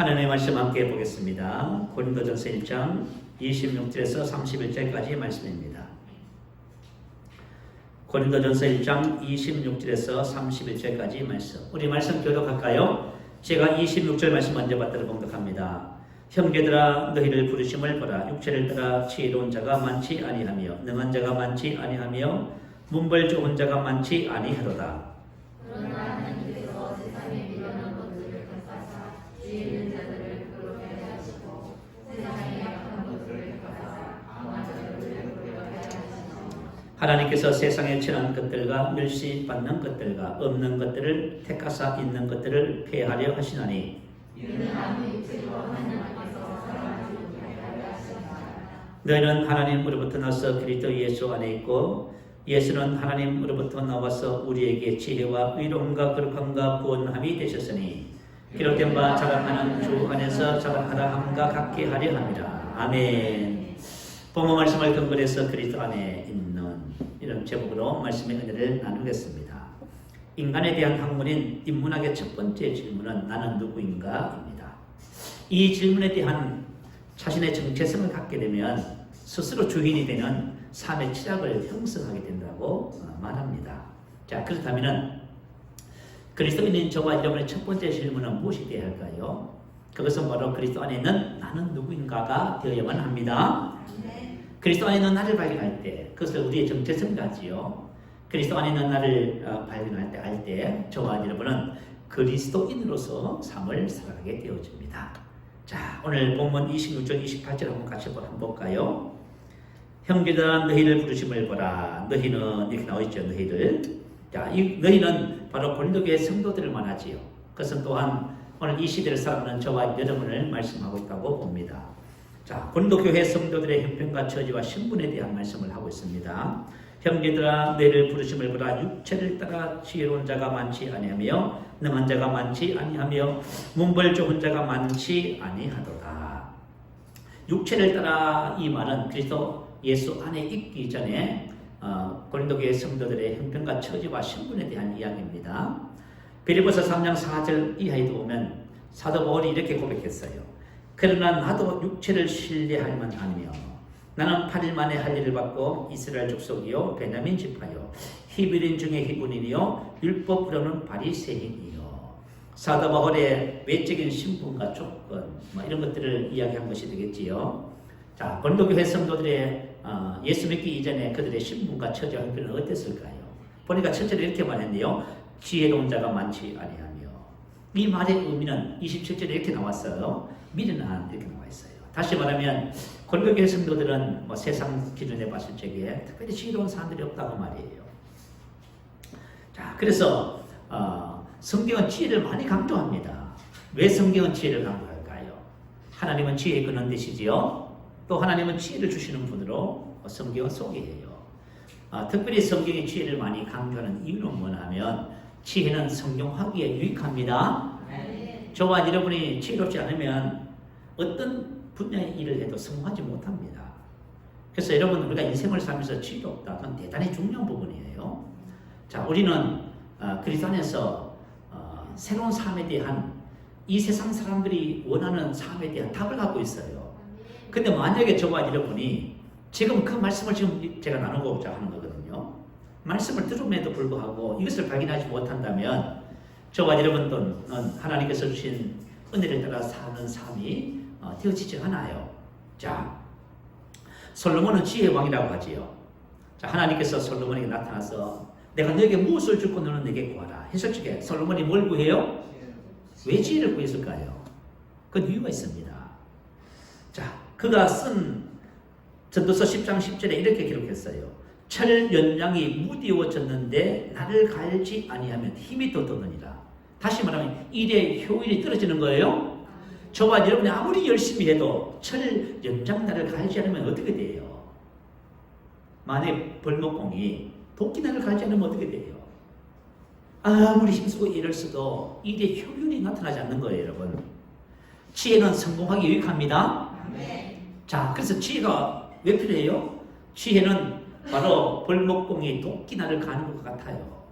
하나님의 말씀 함께 보겠습니다. 고린도전서 1장 26절에서 31절까지 말씀입니다. 고린도전서 1장 26절에서 31절까지 말씀. 우리 말씀 교독할까요? 제가 26절 말씀 먼저 받들어 봉독합니다. 형제들아 너희를 부르심을 보라. 육체를 따라 지혜로운 자가 많지 아니하며 능한 자가 많지 아니하며 문벌 좋은 자가 많지 아니하도다. 그러나 하나님께서 세상에 미련한 것들을 깎아사 지혜 있는 자들을 부끄럽게 하시고 세상에 약한 것들을 깎아사 강한 자들을 부끄럽게 하시고 하나님께서 세상에 천한 것들과 멸시받는 것들과 없는 것들을 택하사 있는 것들을 폐하려 하시나니 이는 아무 육체로 하나님께서 사랑하지 못하게 하시니라. 너희는 하나님으로부터 나서 그리스도 예수 안에 있고 예수는 하나님으로부터 나와서 우리에게 지혜와 의로움과 거룩함과 구원함이 되셨으니 기록된 바 자랑하는 주 안에서 자랑하라 함과 같게 하려 함이라. 아멘. 본문 말씀을 근거로 해서 그리스도 안에 있는 이런 제목으로 말씀의 은혜를 나누겠습니다. 인간에 대한 학문인 인문학의 첫 번째 질문은 나는 누구인가입니다. 이 질문에 대한 자신의 정체성을 갖게 되면 스스로 주인이 되는 삶의 취약을 형성하게 된다고 말합니다. 자, 그렇다면 그리스도인인 저와 여러분의 첫 번째 질문은 무엇이 되어야 할까요? 그것은 바로 그리스도 안에 있는 나는 누구인가가 되어야만 합니다. 그리스도 안에 있는 나를 발견할 때 그것을 우리의 정체성이라 하지요. 그리스도 안에 있는 나를 발견할 때 알 때 저와 여러분은 그리스도인으로서 삶을 살아가게 되어집니다. 자, 오늘 본문 26절 28절 한번 같이 한번 볼까요? 형제들아 너희를 부르심을 보라. 너희는 이렇게 나와있죠. 너희들. 자, 이 너희는 바로 고린도교회 성도들을 말하지요. 그것은 또한 오늘 이 시대를 살아가는 저와 여러분을 말씀하고 있다고 봅니다. 자, 고린도교회 성도들의 형편과 처지와 신분에 대한 말씀을 하고 있습니다. 형제들아 너희를 부르심을 보라. 육체를 따라 지혜로운 자가 많지 아니하며 능한 자가 많지 아니하며 문벌 좋은 자가 많지 아니하도다. 육체를 따라 이 말은 그리스도 예수 안에 있기 전에 고린도교회 성도들의 형편과 처지와 신분에 대한 이야기입니다. 빌립보서 3장 4절 이하에도 보면 사도 바울이 이렇게 고백했어요. 그러나 나도 육체를 신뢰할만 하며 나는 8일 만에 할 일을 받고 이스라엘 족속이요 베냐민 지파요 히브리인 중에 히브리인이요 율법으로는 바리새인이요. 사도 바울의 외적인 신분과 조건 이런 것들을 이야기한 것이 되겠지요. 자, 고린도교회 성도들의 예수 믿기 이전에 그들의 신분과 처지와 형편은 어땠을까요? 보니까 첫째로 이렇게 말했네요. 지혜로운 자가 많지 아니하며. 이 말의 의미는 27절에 이렇게 나왔어요. 미련한 이렇게 나와 있어요. 다시 말하면 고린도교회 성도들은 세상 기준에 봤을 적에 특별히 지혜로운 사람들이 없다고 말이에요. 자, 그래서 성경은 지혜를 많이 강조합니다. 왜 성경은 지혜를 강조할까요? 하나님은 지혜의 근원 되시지요. 또 하나님은 지혜를 주시는 분으로 성경을 소개해요. 특별히 성경의 지혜를 많이 강조하는 이유는 뭐냐면 지혜는 성경하기에 유익합니다. 저와 여러분이 지혜롭지 않으면 어떤 분야의 일을 해도 성공하지 못합니다. 그래서 여러분 우리가 인생을 살면서 지혜롭다. 그건 대단히 중요한 부분이에요. 자, 우리는 그리스도 안에서 새로운 삶에 대한 이 세상 사람들이 원하는 삶에 대한 답을 갖고 있어요. 근데 만약에 저와 여러분이 지금 그 말씀을 지금 제가 나누고자 하는 거거든요. 말씀을 들음에도 불구하고 이것을 발견하지 못한다면 저와 여러분들은 하나님께서 주신 은혜를 따라 사는 삶이 되어지지 않아요. 자, 솔로몬은 지혜의 왕이라고 하지요. 자, 하나님께서 솔로몬에게 나타나서 내가 너에게 무엇을 주고 너는 내게 구하라 했을 적에 솔로몬이 뭘 구해요? 왜 지혜를 구했을까요? 그건 이유가 있습니다. 자, 그가 쓴 전도서 10장 10절에 이렇게 기록했어요. 철 연장이 무디워졌는데 나를 갈지 아니하면 힘이 더 드느니라. 다시 말하면 일의 효율이 떨어지는 거예요. 저와 여러분이 아무리 열심히 해도 철 연장 나를 갈지 않으면 어떻게 돼요? 만약 벌목공이 도끼 나를 갈지 않으면 어떻게 돼요? 아무리 힘쓰고 일을 써도 일의 효율이 나타나지 않는 거예요, 여러분. 지혜는 성공하기 유익합니다. 자, 그래서 지혜가 왜 필요해요? 지혜는 바로 벌목공이 도끼날을 가는 것 같아요.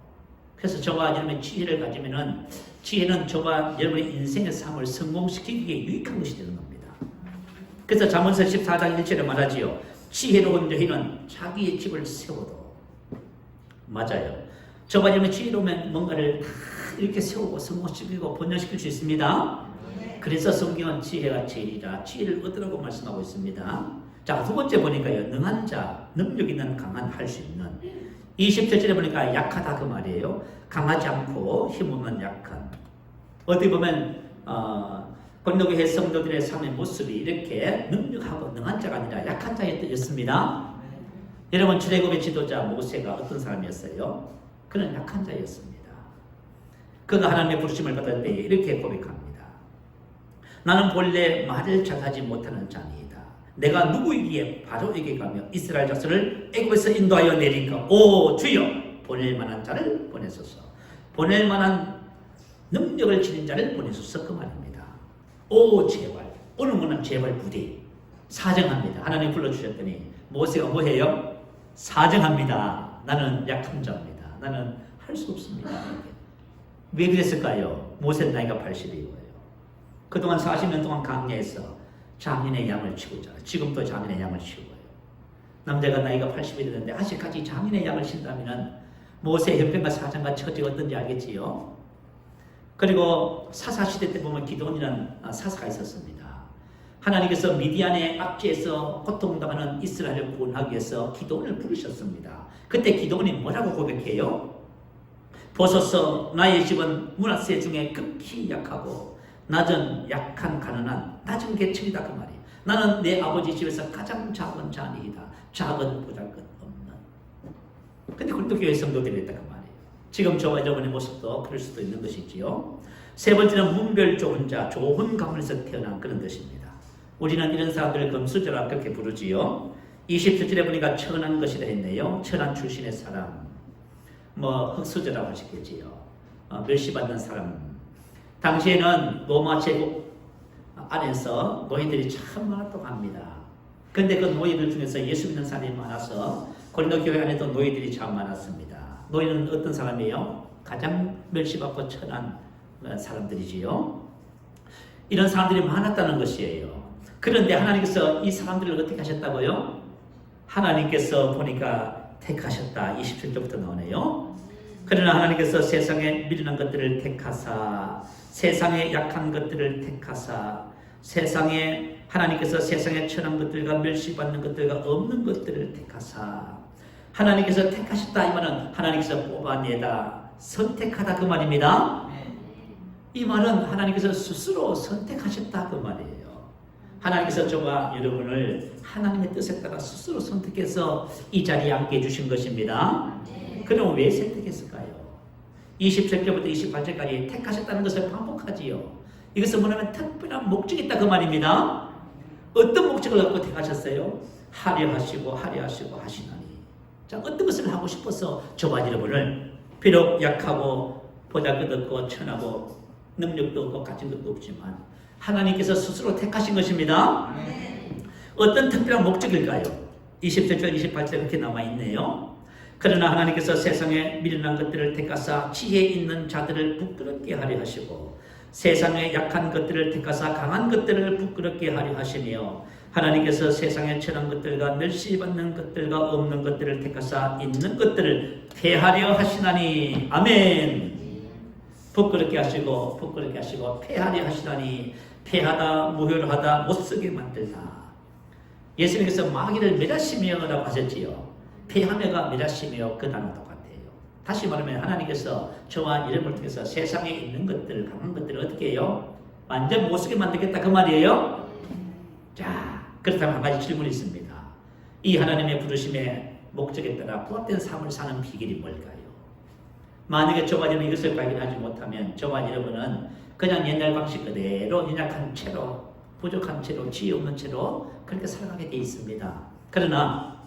그래서 저와 여러분의 지혜를 가지면은 지혜는 저와 여러분의 인생의 삶을 성공시키기에 유익한 것이 되는 겁니다. 그래서 잠언서 14장 1절에 말하지요. 지혜로운 여인은 자기의 집을 세워도. 맞아요. 저와 여러분의 지혜로우면 뭔가를 다 이렇게 세우고 성공시키고 번영시킬 수 있습니다. 그래서 성경은 지혜가 제일이라 지혜를 얻으라고 말씀하고 있습니다. 자, 두 번째 보니까요. 능한 자, 능력 있는 강한 할 수 있는. 27절에 보니까 약하다 그 말이에요. 강하지 않고 힘없는 약한. 어떻게 보면 권노교회 성도들의 삶의 모습이 이렇게 능력하고 능한 자가 아니라 약한 자의 뜻이었습니다. 여러분 출애굽의 지도자 모세가 어떤 사람이었어요? 그는 약한 자였습니다. 그가 하나님의 부르심을 받을 때 이렇게 고백합니다. 나는 본래 말을 잘하지 못하는 자니이다. 내가 누구이기에 바로에게 가며 이스라엘 자손을 애굽에서 인도하여 내린가? 오 주여, 보낼 만한 자를 보내소서. 보낼 만한 능력을 지닌 자를 보내소서 그 말입니다. 오 제발, 어느 분은 제발 부디 사정합니다. 하나님 불러주셨더니 모세가 뭐해요? 사정합니다. 나는 약한 자입니다. 나는 할 수 없습니다. 왜 그랬을까요? 모세는 나이가 80이고요. 그동안 40년 동안 강야에서 장인의 양을 치고 있잖아요. 지금도 장인의 양을 치고요. 남자가 나이가 80이 되는데 아직까지 장인의 양을 친다면 모세의 형편과 사정과 처지가 어떤지 알겠지요? 그리고 사사시대 때 보면 기드온이라는 사사가 있었습니다. 하나님께서 미디안의 압제에서 고통당하는 이스라엘을 구원하기 위해서 기드온을 부르셨습니다. 그때 기드온이 뭐라고 고백해요? 보소서, 나의 집은 므낫세 중에 극히 약하고 낮은 약한 가난한 낮은 계층이다 그 말이에요. 나는 내 아버지 집에서 가장 작은 자니이다. 작은 보잘것없는. 근데 그것도 교회 성도들이 있다 그 말이에요. 지금 저와 여러분의 모습도 그럴 수도 있는 것이지요. 세 번째는 문별 좋은 자, 좋은 가문에서 태어난 그런 뜻입니다. 우리는 이런 사람들을 금수저라 그렇게 부르지요. 27절에 보니까 천한 것이라 했네요. 천한 출신의 사람, 흑수저라고 하시겠지요. 멸시받는 사람. 당시에는 로마 제국 안에서 노예들이 참 많았다고 합니다. 근데 그 노예들 중에서 예수 믿는 사람이 많아서 고린도 교회 안에도 노예들이 참 많았습니다. 노예는 어떤 사람이에요? 가장 멸시받고 천한 사람들이지요. 이런 사람들이 많았다는 것이에요. 그런데 하나님께서 이 사람들을 어떻게 하셨다고요? 하나님께서 보니까 택하셨다. 27절부터 나오네요. 그러나 하나님께서 세상에 미련한 것들을 택하사, 세상에 약한 것들을 택하사, 하나님께서 세상에 천한 것들과 멸시받는 것들과 없는 것들을 택하사, 하나님께서 택하셨다 이 말은 하나님께서 뽑아내다, 선택하다 그 말입니다. 이 말은 하나님께서 스스로 선택하셨다 그 말이에요. 하나님께서 저와 여러분을 하나님의 뜻에 따라 스스로 선택해서 이 자리에 앉게 해주신 것입니다. 그럼 왜 선택했을까요? 27절부터 28절까지 택하셨다는 것을 반복하지요. 이것은 뭐냐면 특별한 목적이 있다 그 말입니다. 어떤 목적을 갖고 택하셨어요? 하려 하시고 하시나니. 자, 어떤 것을 하고 싶어서 저와 여러분을 비록 약하고 보잘것없고 천하고 능력도 없고 가진 것도 없지만 하나님께서 스스로 택하신 것입니다. 어떤 특별한 목적일까요? 27절 28절 그렇게 나와 있네요. 그러나 하나님께서 세상에 미련한 것들을 택하사 지혜 있는 자들을 부끄럽게 하려 하시고 세상에 약한 것들을 택하사 강한 것들을 부끄럽게 하려 하시며 하나님께서 세상에 천한 것들과 멸시받는 것들과 없는 것들을 택하사 있는 것들을 폐하려 하시나니. 아멘. 부끄럽게 하시고 폐하려 하시나니. 폐하다, 무효하다, 못쓰게 만들다. 예수님께서 마귀를 멸하시며라고 하셨지요. 폐하며가 멸하시며 그 단어 똑같아요. 다시 말하면 하나님께서 저와 여러분을 통해서 세상에 있는 것들, 강한 것들을 어떻게 해요? 완전 못쓰게 만들겠다 그 말이에요. 자, 그렇다면 한 가지 질문이 있습니다. 이 하나님의 부르심의 목적에 따라 부합된 삶을 사는 비결이 뭘까요? 만약에 저와 여러분이 이것을 발견하지 못하면 저와 여러분은 그냥 옛날 방식 그대로 연약한 채로, 부족한 채로, 지혜 없는 채로 그렇게 살아가게 되어 있습니다. 그러나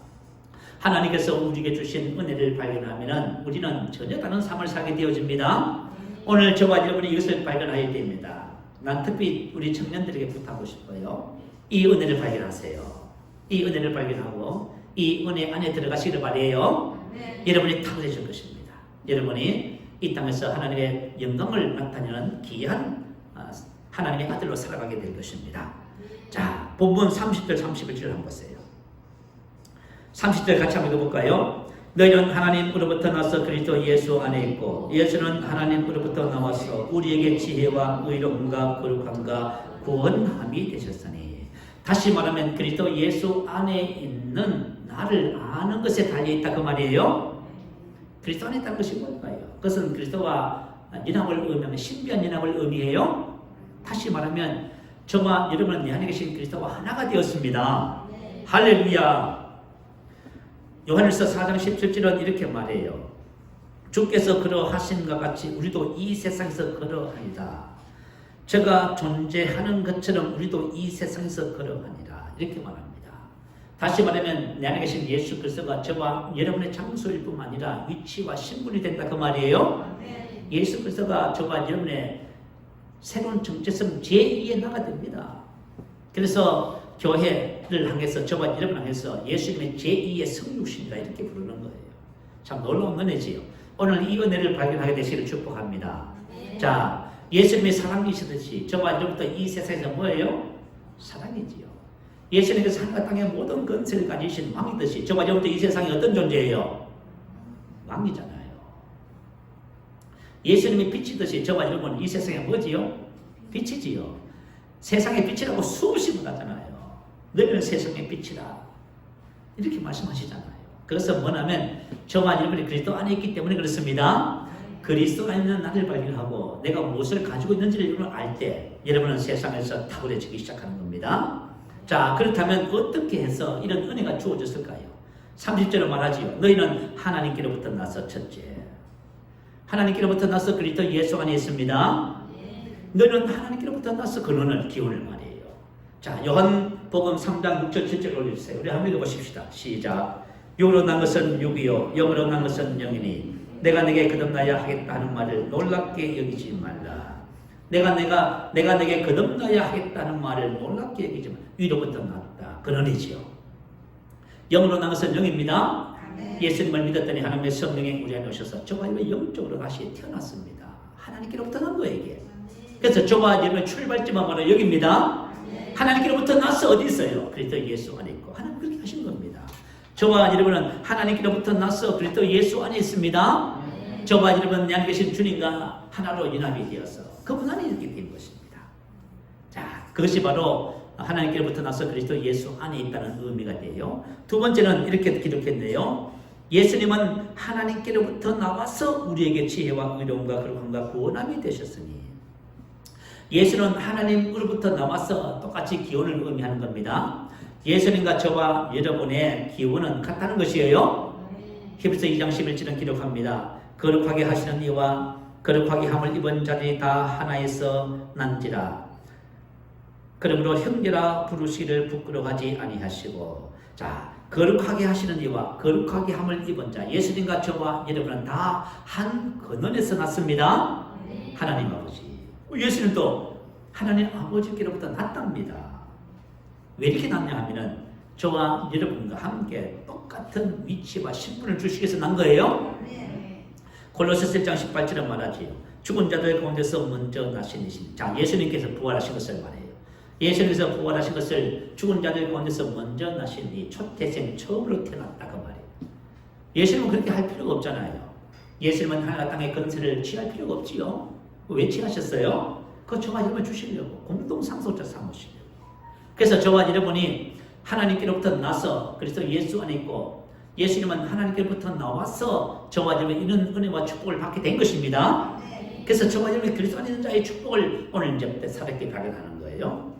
하나님께서 우리에게 주신 은혜를 발견하면 우리는 전혀 다른 삶을 살게 되어집니다. 오늘 저와 여러분이 이것을 발견해야 됩니다. 난 특히 우리 청년들에게 부탁하고 싶어요. 이 은혜를 발견하세요. 이 은혜를 발견하고 이 은혜 안에 들어가시기를 바라요. 여러분이 탁월해질 것입니다. 여러분이 이 땅에서 하나님의 영광을 나타내는 귀한 하나님의 아들로 살아가게 될 것입니다. 자, 본문 30절 31절 한번 보세요. 30절 같이 한번 읽어볼까요? 너희는 하나님으로부터 나서 그리스도 예수 안에 있고 예수는 하나님으로부터 나와서 우리에게 지혜와 의로움과 거룩함과 구원함이 되셨으니. 다시 말하면 그리스도 예수 안에 있는 나를 아는 것에 달려있다 그 말이에요. 그리스도 안에 있다는 것이 뭘까요? 그것은 그리스도와 연합을 의미하면 신비한 연합을 의미해요. 다시 말하면 저와 여러분은 내 안에 계신 그리스도와 하나가 되었습니다. 할렐루야. 요한일서 4장 17절은 이렇게 말해요. 주께서 그러하신 것 같이 우리도 이 세상에서 그러하리라. 저가 존재하는 것처럼 우리도 이 세상에서 그러하니라. 이렇게 말합니다. 다시 말하면 내 안에 계신 예수 그리스도가 저와 여러분의 장소일 뿐만 아니라 위치와 신분이 된다 그 말이에요. 예수 그리스도가 저와 여러분의 새로운 정체성 제2의 나가 됩니다. 그래서 교회를 향해서 저와 여러분 향해서 예수님의 제2의 성육신이라 이렇게 부르는 거예요. 참 놀라운 은혜지요. 오늘 이 은혜를 발견하게 되시기를 축복합니다. 자, 예수님의 사랑이시듯이 저와 여러분도 이 세상에서 뭐예요? 사랑이지요. 예수님께서 하늘과 땅의 모든 권세를 가지신 왕이듯이 저와 여러분도 이 세상에 어떤 존재예요? 왕이잖아요. 예수님이 빛이듯이 저와 여러분 이 세상에 뭐지요? 빛이지요. 세상의 빛이라고 수없이 말하잖아요. 너희는 세상의 빛이라 이렇게 말씀하시잖아요. 그래서 뭐냐면 저와 여러분이 그리스도 안에 있기 때문에 그렇습니다. 그리스도 안에 있는 나를 발견하고 내가 무엇을 가지고 있는지를 여러분 알 때 여러분은 세상에서 탁월해지기 시작하는 겁니다. 자, 그렇다면 어떻게 해서 이런 은혜가 주어졌을까요? 30절로 말하지요. 너희는 하나님께로부터 나서 첫째, 하나님께로부터 나서 그리스도 예수 안에 있습니다. 너희는 하나님께로부터 나서 근원을 기원을 말해요. 자, 요한복음 3장 6절 7절 올려주세요. 우리 한번 읽어보십시다. 시작. 육으로 난 것은 육이요 영으로 난 것은 영이니 내가 내게 거듭나야 하겠다 하는 말을 놀랍게 여기지 말라. 내가 내게 거듭나야 하겠다는 말을 놀랍게 여기지 말라. 위로부터 났다. 근원이지요. 영으로 난 것은 영입니다. 예수님을 믿었더니 하나님의 성령이 우리 안에 오셔서 저와 여러분 영적으로 다시 태어났습니다. 하나님께로부터 난 거예요 이게. 그래서 저와 여러분의 출발점은 바로 여기입니다. 하나님께로부터 나서 어디 있어요? 그리스도 예수 안에 있고 하나님 그렇게 하신 겁니다. 저와 여러분은 하나님께로부터 나서 그리스도 예수 안에 있습니다. 저와 여러분 내 안에 계신 주님과 하나로 연합이 되어서 그분 안에 있게 된 것입니다. 자, 그것이 바로 하나님께로부터 나서 그리스도 예수 안에 있다는 의미가 돼요. 두 번째는 이렇게 기록했네요. 예수님은 하나님께로부터 나와서 우리에게 지혜와 의로움과 거룩함과 구원함이 되셨으니. 예수는 하나님으로부터 나와서 똑같이 기원을 의미하는 겁니다. 예수님과 저와 여러분의 기원은 같다는 것이에요. 히브리서 2장 11절은 기록합니다. 거룩하게 하시는 이와 거룩하게 함을 입은 자들이 다 하나에서 난지라. 그러므로 형제라 부르시기를 부끄러워하지 아니하시고. 자, 거룩하게 하시는 이와 거룩하게 함을 입은 자, 예수님과 저와 여러분은 다 한 근원에서 났습니다. 하나님 아버지. 예수님도 하나님 아버지께로부터 났답니다. 왜 이렇게 났냐 하면은 저와 여러분과 함께 똑같은 위치와 신분을 주시기 위해서 난 거예요. 골로새서 1장 18절에 말하지요. 죽은 자들 가운데서 먼저 나신 이신. 자, 예수님께서 부활하신 것을 말해요. 예수님께서 부활하신 것을 죽은 자들 가운데서 먼저 나신 이 초태생 처음으로 태어났다 그 말이에요. 예수님은 그렇게 할 필요가 없잖아요. 예수님은 하늘과 땅의 권세를 취할 필요가 없지요. 왜 취하셨어요? 그거 저와 여러분 주시려고 공동 상속자 삼으시려고. 그래서 저와 여러분이 하나님께로부터 나서 그래서 예수 안에 있고 예수님은 하나님께로부터 나와서 저와 여러분 이런 은혜와 축복을 받게 된 것입니다. 그래서 저와 여러분이 그리스도 안에 있는 자의 축복을 오늘 이제부터 살았게 발견하는 거예요.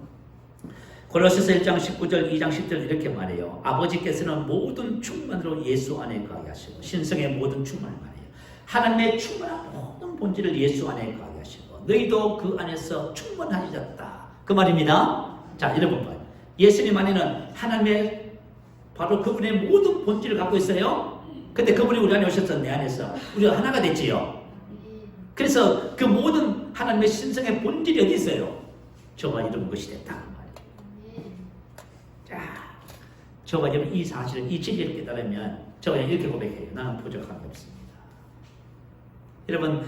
골로새서 1장 19절 2장 10절 이렇게 말해요. 아버지께서는 모든 충만으로 예수 안에 거하게 하시고 신성의 모든 충만을 말해요. 하나님의 충만한 모든 본질을 예수 안에 거하게 하시고 너희도 그 안에서 충만하셨다 그 말입니다. 자, 여러분 봐요. 예수님 안에는 하나님의 바로 그분의 모든 본질을 갖고 있어요. 근데 그분이 우리 안에 오셔서 내 안에서 우리가 하나가 됐지요. 그래서 그 모든 하나님의 신성의 본질이 어디 있어요? 저와 여러분 것이 됐다 그 말이에요. 자, 저와 여러분 이 사실을 이 진리를 깨달으면 저와 이렇게 고백해요. 나는 부족한 게 없습니다. 여러분,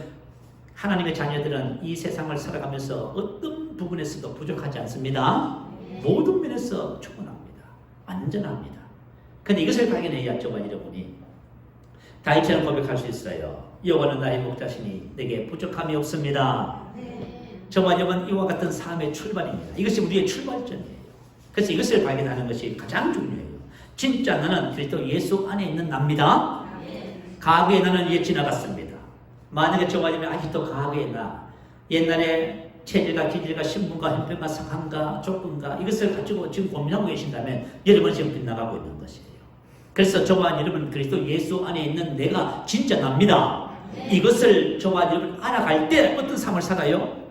하나님의 자녀들은 이 세상을 살아가면서 어떤 부분에서도 부족하지 않습니다. 모든 면에서 충분합니다. 완전합니다. 근데 이것을 발견해야 저와 여러분이 다윗처럼 고백할 수 있어요. 여호와는 나의 목자시니 내게 부족함이 없습니다. 저와 여러분, 이와 같은 삶의 출발입니다. 이것이 우리의 출발점이에요. 그래서 이것을 발견하는 것이 가장 중요해요. 진짜 나는 그리스도 예수 안에 있는 납니다. 과거의 나는 이제 지나갔습니다. 만약에 저와 여러분이 아직도 과거의 나, 옛날에 체질과 기질과 신분과 형편과 상황과 조건과 이것을 가지고 지금 고민하고 계신다면 여러분은 지금 빗나가고 있는 것이에요. 그래서 저와 여러분 그리스도 예수 안에 있는 내가 진짜 납니다. 이것을 저와 여러분 알아갈 때 어떤 삶을 살아요?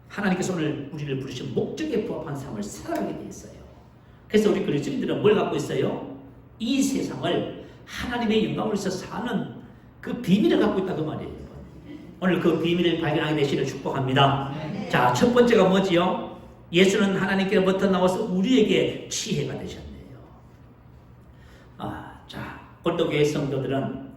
하나님께서 오늘 우리를 부르신 목적에 부합한 삶을 살아가게 돼 있어요. 그래서 우리 그리스도인들은 뭘 갖고 있어요? 이 세상을 하나님의 영광을 위해서 사는 그 비밀을 갖고 있다 그 말이에요. 오늘 그 비밀을 발견하게 되시기를 축복합니다. 자, 첫 번째가 뭐지요? 예수는 하나님께로부터 나와서 우리에게 지혜가 되셨네요. 자, 골도교회 성도들은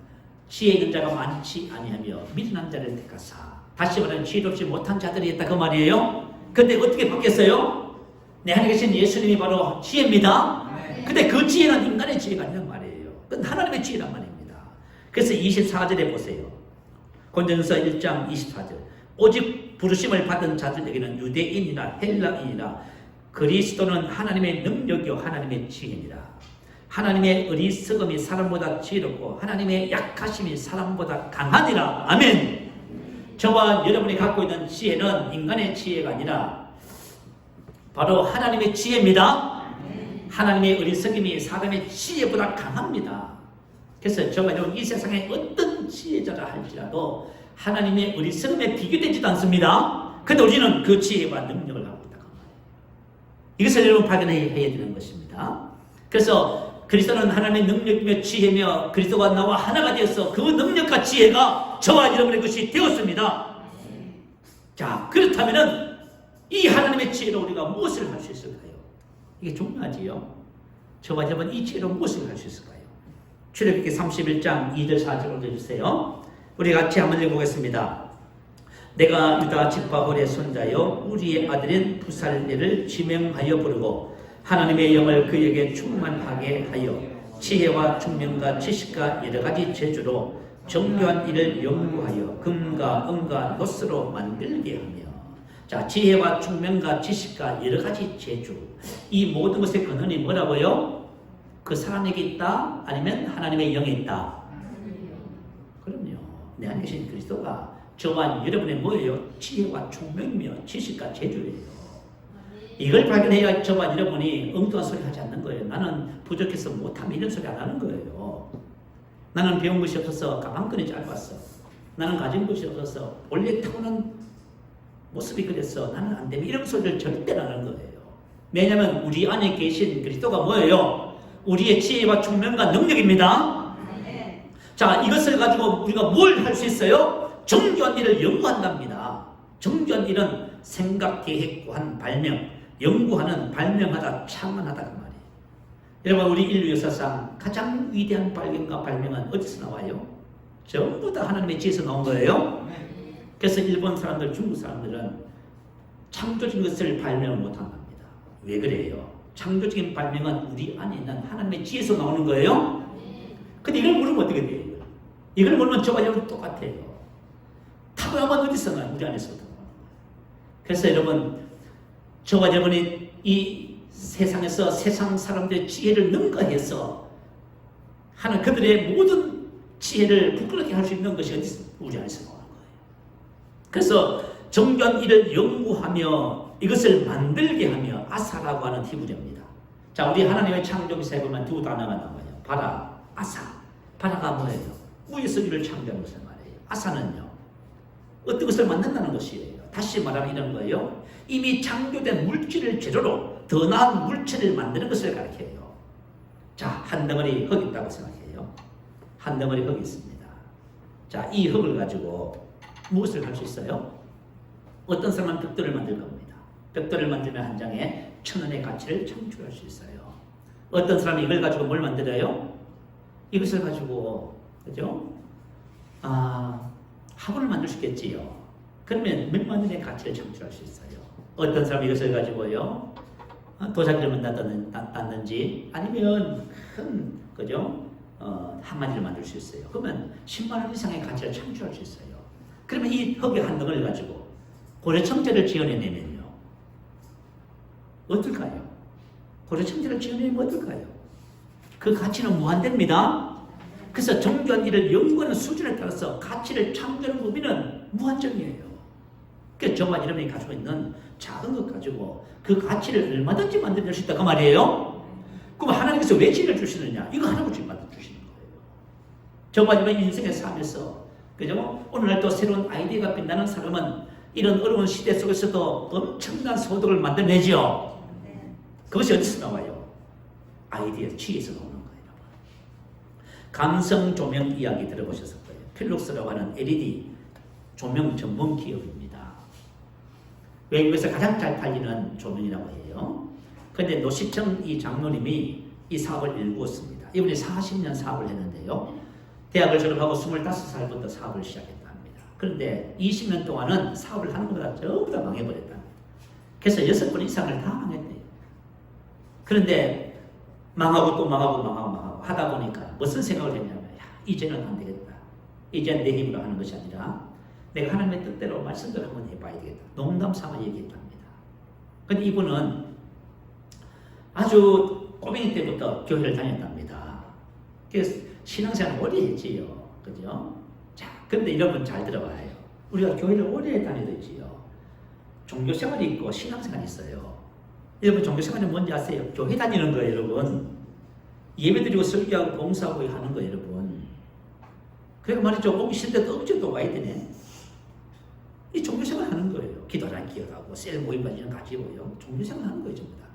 지혜 있는 자가 많지 아니하며 미련한 자를 택하사, 다시 말하면 지혜롭지 못한 자들이 있다 그 말이에요. 근데 어떻게 바뀌었어요? 내 안에 계신 예수님이 바로 지혜입니다. 근데 그 지혜는 인간의 지혜가 아니란 말이에요. 그건 하나님의 지혜란 말입니다. 그래서 24절에 보세요. 고린도전서 1장 24절. 오직 부르심을 받은 자들에게는 유대인이나 헬라인이나 그리스도는 하나님의 능력이요 하나님의 지혜니라. 하나님의 어리석음이 사람보다 지혜롭고 하나님의 약하심이 사람보다 강하니라. 아멘. 저와 여러분이 갖고 있는 지혜는 인간의 지혜가 아니라 바로 하나님의 지혜입니다. 하나님의 어리석음이 사람의 지혜보다 강합니다. 그래서 저와 여러분 이 세상에 어떤 지혜자라 할지라도 하나님의 어리석음에 비교되지도 않습니다. 그런데 우리는 그 지혜와 능력을 갖고 있다. 이것을 여러분 발견해야 되는 것입니다. 그래서 그리스도는 하나님의 능력이며 지혜며 그리스도가 나와 하나가 되어서 그 능력과 지혜가 저와 여러분의 것이 되었습니다. 자, 그렇다면 이 하나님의 지혜로 우리가 무엇을 할 수 있을까요? 이게 중요하지요. 저와 여러분 이 지혜로 무엇을 할 수 있을까요? 출애굽기 31장 2절 4절 올려주세요. 우리 같이 한번 읽어보겠습니다. 내가 유다 집바홀의 손자여 우리의 아들인 부살레를 지명하여 부르고 하나님의 영을 그에게 충만하게 하여 지혜와 총명과 지식과 여러 가지 재주로 정교한 일을 연구하여 금과 은과 노스로 만들게 하며. 자, 지혜와 총명과 지식과 여러 가지 재주, 이 모든 것의 근원이 뭐라고요? 그 사람에게 있다? 아니면 하나님의 영에 있다? 그럼요. 내 안에 계신 그리스도가 저와 여러분의 뭐예요? 지혜와 총명이며 지식과 재주예요. 이걸 발견해야 저와 여러분이 엉뚱한 소리 하지 않는 거예요. 나는 부족해서 못하면 이런 소리 안 하는 거예요. 나는 배운 것이 없어서 가방끈이 짧았어. 나는 가진 것이 없어서 원래 타고난 모습이 그랬어. 나는 안 되면 이런 소리를 절대 안 하는 거예요. 왜냐하면 우리 안에 계신 그리스도가 뭐예요? 우리의 지혜와 총명과 능력입니다. 자, 이것을 가지고 우리가 뭘 할 수 있어요? 정교한 일을 연구한답니다. 정교한 일은 생각, 계획, 구한, 발명, 연구하는, 발명하다, 창안하다 그 말이에요. 여러분, 우리 인류 역사상 가장 위대한 발견과 발명은 어디서 나와요? 전부 다 하나님의 지혜에서 나온 거예요. 그래서 일본 사람들, 중국 사람들은 창조적인 것을 발명을 못한 겁니다. 왜 그래요? 창조적인 발명은 우리 안에 있는 하나님의 지혜에서 나오는 거예요. 근데 이걸 모르면 어떻게 돼요? 이걸 모르면 저와 여러분 똑같아요. 타고나면 어디서 나요? 우리 안에서. 그래서 여러분, 저와 여러분이 이 세상에서 세상 사람들의 지혜를 능가해서 하는 그들의 모든 지혜를 부끄럽게 할 수 있는 것이 어디서? 우리 안에서 나오는 거예요. 그래서 정교한 일을 연구하며 이것을 만들게 하며 아사라고 하는 히브리어입니다. 자, 우리 하나님의 창조기사에 보면 두 단어가 나와요. 바라, 아사. 바라가 뭐예요? 위에서 위를 창조하는 것을 말해요. 아사는요, 어떤 것을 만든다는 것이에요. 다시 말하면 이런 거예요. 이미 창조된 물질을 재료로 더 나은 물체를 만드는 것을 가리켜요. 자, 한 덩어리 흙 있다고 생각해요. 한 덩어리 흙이 있습니다. 자, 이 흙을 가지고 무엇을 할 수 있어요? 어떤 사람은 벽돌을 만들 겁니다. 벽돌을 만들면 한 장에 1,000원의 가치를 창출할 수 있어요. 어떤 사람이 이걸 가지고 뭘 만들어요? 이것을 가지고, 그죠? 학원을 만들 수 있겠지요. 그러면 몇만 원의 가치를 창출할 수 있어요. 어떤 사람이 이것을 가지고요, 도자기를 만든다든지 아니면 큰, 그죠? 항아리를 만들 수 있어요. 그러면 10만 원 이상의 가치를 창출할 수 있어요. 그러면 이 흙의 한 덩을 가지고 고래청자를 지어내면요, 어떨까요? 고래청자를 지어내면 어떨까요? 그 가치는 무한됩니다. 그래서 정교한 일을 연구하는 수준에 따라서 가치를 창조하는 범위는 무한정이에요. 그래서 저와 여러분이 가지고 있는 작은 것 가지고 그 가치를 얼마든지 만들어낼 수 있다 그 말이에요. 그럼 하나님께서 왜 지혜를 주시느냐? 이거 하나님께서 만들어 주시는 거예요. 저와 여러분 인생에 살면서, 그죠? 오늘날 또 새로운 아이디어가 빛나는 사람은 이런 어려운 시대 속에서도 엄청난 소득을 만들어내죠. 그것이 어디서 나와요? 아이디어, 지혜에서 나오는 거예요. 감성 조명 이야기 들어보셨을 거예요. 필룩스라고 하는 LED 조명 전문 기업입니다. 외국에서 가장 잘 팔리는 조명이라고 해요. 그런데 노시청 이 장로님이 이 사업을 일구었습니다. 이분이 40년 사업을 했는데요, 대학을 졸업하고 25살부터 사업을 시작했다 합니다. 그런데 20년 동안은 사업을 하는 것보다 전부 다 망해버렸다. 그래서 6번 이상을 다 망했대요. 그런데 망하고 또 망하고 하다 보니까 무슨 생각을 했냐면, 야, 이제는 안 되겠다. 이제는 내 힘으로 하는 것이 아니라 내가 하나님의 뜻대로 말씀대로 한번 해봐야 되겠다. 농담 삼아 얘기했답니다. 근데 이분은 아주 꼬맹이 때부터 교회를 다녔답니다. 그래서 신앙생활을 오래 했지요. 그죠? 자, 근데 여러분 잘 들어봐요. 우리가 교회를 오래 다니듯이요, 종교생활이 있고 신앙생활이 있어요. 여러분 종교생활이 뭔지 아세요? 교회 다니는 거예요, 여러분. 예배드리고 설교하고 봉사하고 하는 거예요, 여러분. 그러니까 말이죠, 오기 싫은데도 억지로 와야 되네. 이 종교생활 하는 거예요. 기도랑 기억하고 셀 모임까지는 가지고요, 종교생활 하는 거예요, 전부 다.